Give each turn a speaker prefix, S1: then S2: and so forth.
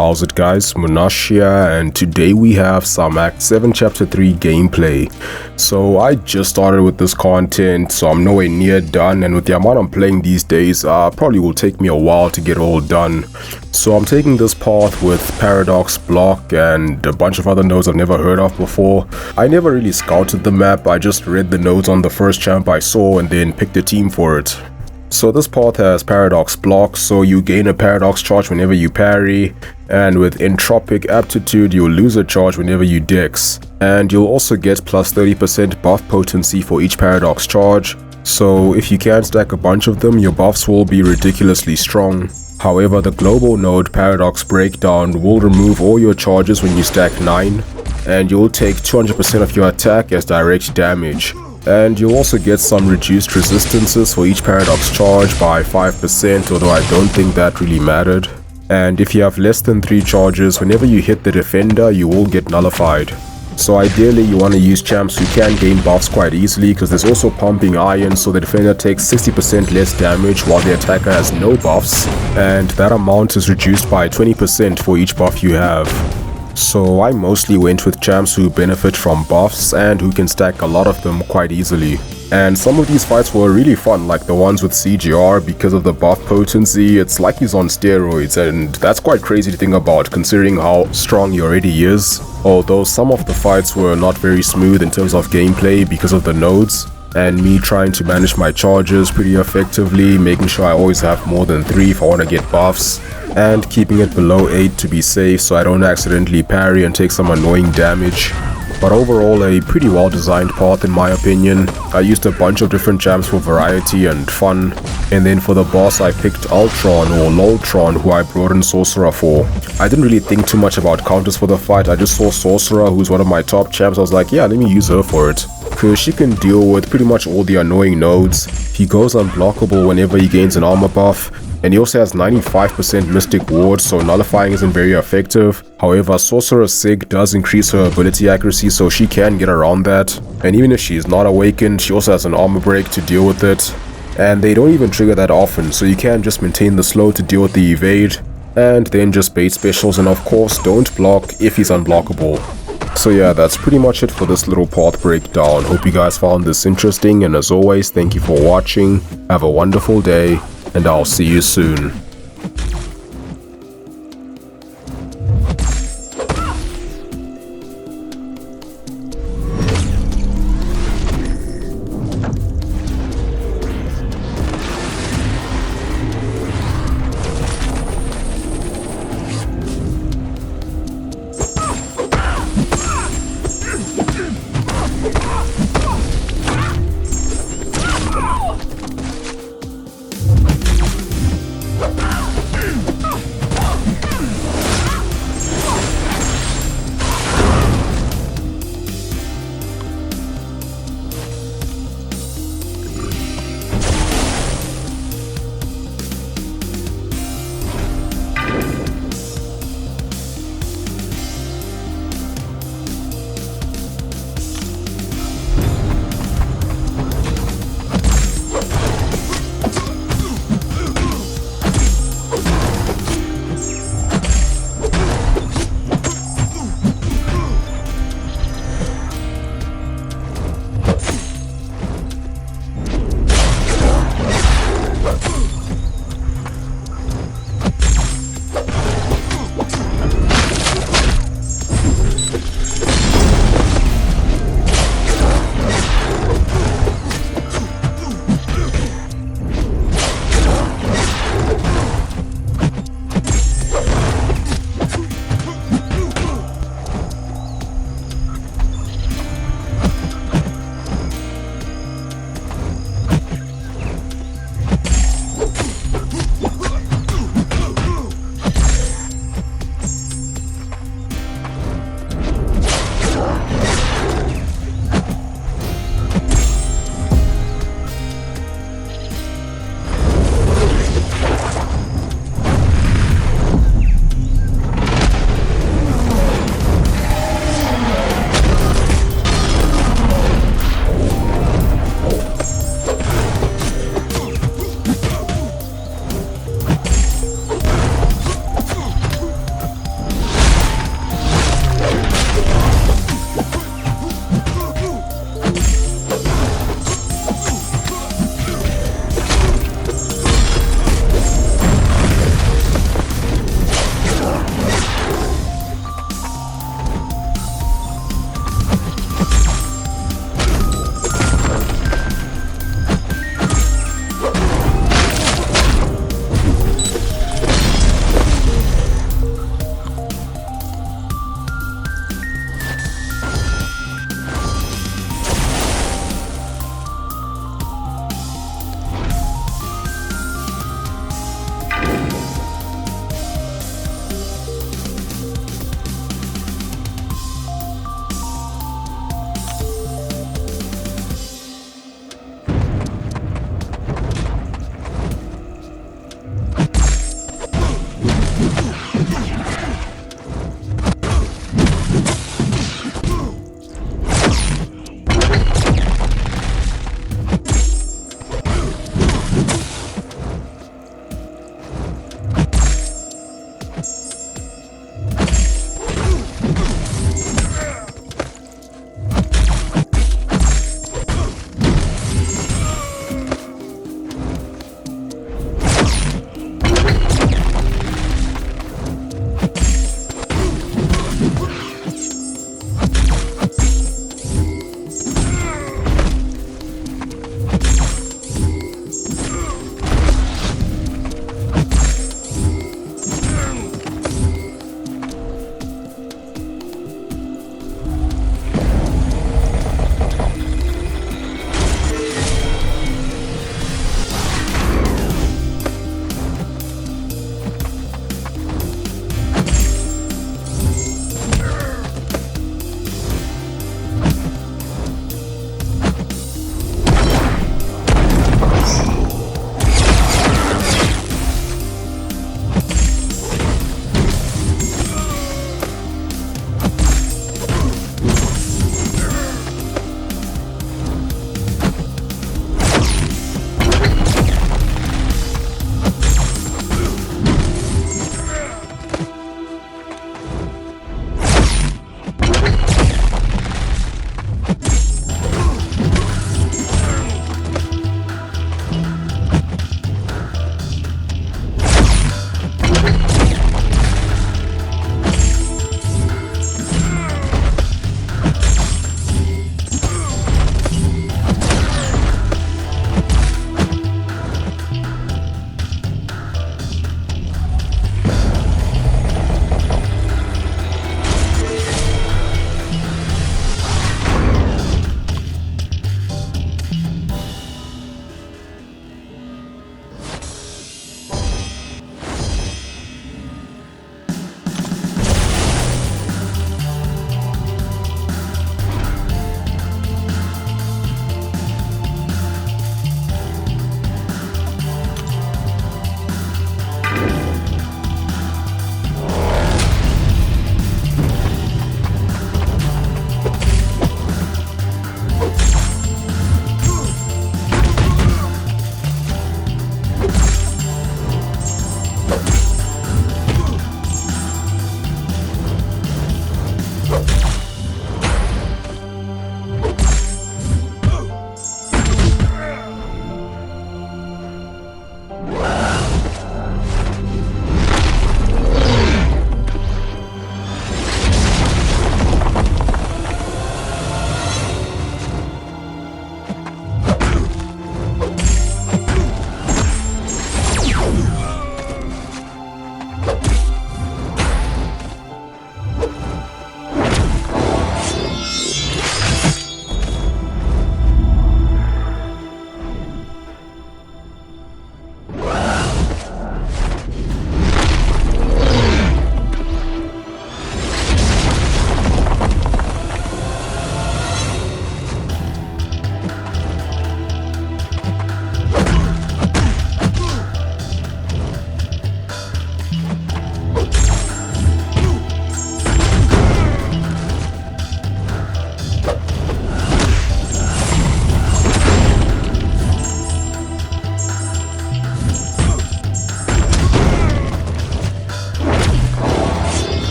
S1: How's it guys, Munash here, and today we have some Act 7 Chapter 3 gameplay. So I just started with this content, so I'm nowhere near done, and with the amount I'm playing these days, probably will take me a while to get all done. So I'm taking this path with Paradox, Block, and a bunch of other nodes I've never heard of before. I never really scouted the map, I just read the nodes on the first champ I saw and then picked a team for it. So this path has Paradox Block, so you gain a Paradox charge whenever you parry, and with Entropic Aptitude you'll lose a charge whenever you dex, and you'll also get plus 30% buff potency for each Paradox charge, so if you can stack a bunch of them, your buffs will be ridiculously strong. However, the global node Paradox Breakdown will remove all your charges when you stack 9, and you'll take 200% of your attack as direct damage. And you'll also get some reduced resistances for each Paradox charge by 5%, although I don't think that really mattered. And if you have less than 3 charges, whenever you hit the defender, you will get nullified. So ideally you want to use champs who can gain buffs quite easily, because there's also Pumping Iron, so the defender takes 60% less damage while the attacker has no buffs, and that amount is reduced by 20% for each buff you have. So I mostly went with champs who benefit from buffs and who can stack a lot of them quite easily. And some of these fights were really fun, like the ones with CGR, because of the buff potency. It's like he's on steroids, and that's quite crazy to think about considering how strong he already is. Although some of the fights were not very smooth in terms of gameplay because of the nodes, and me trying to manage my charges pretty effectively, making sure I always have more than 3 if I want to get buffs, and keeping it below 8 to be safe so I don't accidentally parry and take some annoying damage. But overall, a pretty well designed path in my opinion. I used a bunch of different champs for variety and fun, and then for the boss I picked Ultron or Ultron, who I brought in Sorcerer for. I didn't really think too much about counters for the fight, I just saw Sorcerer, who's one of my top champs. I was like, yeah, let me use her for it, because she can deal with pretty much all the annoying nodes. He goes unblockable whenever he gains an armor buff, and he also has 95% Mystic Ward, so nullifying isn't very effective. However, Sorcerer's Sig does increase her ability accuracy, so she can get around that. And even if she is not awakened, she also has an armor break to deal with it. And they don't even trigger that often, so you can just maintain the slow to deal with the evade, and then just bait specials, and of course don't block if he's unblockable. So yeah, that's pretty much it for this little path breakdown. Hope you guys found this interesting, and as always, thank you for watching. Have a wonderful day, and I'll see you soon.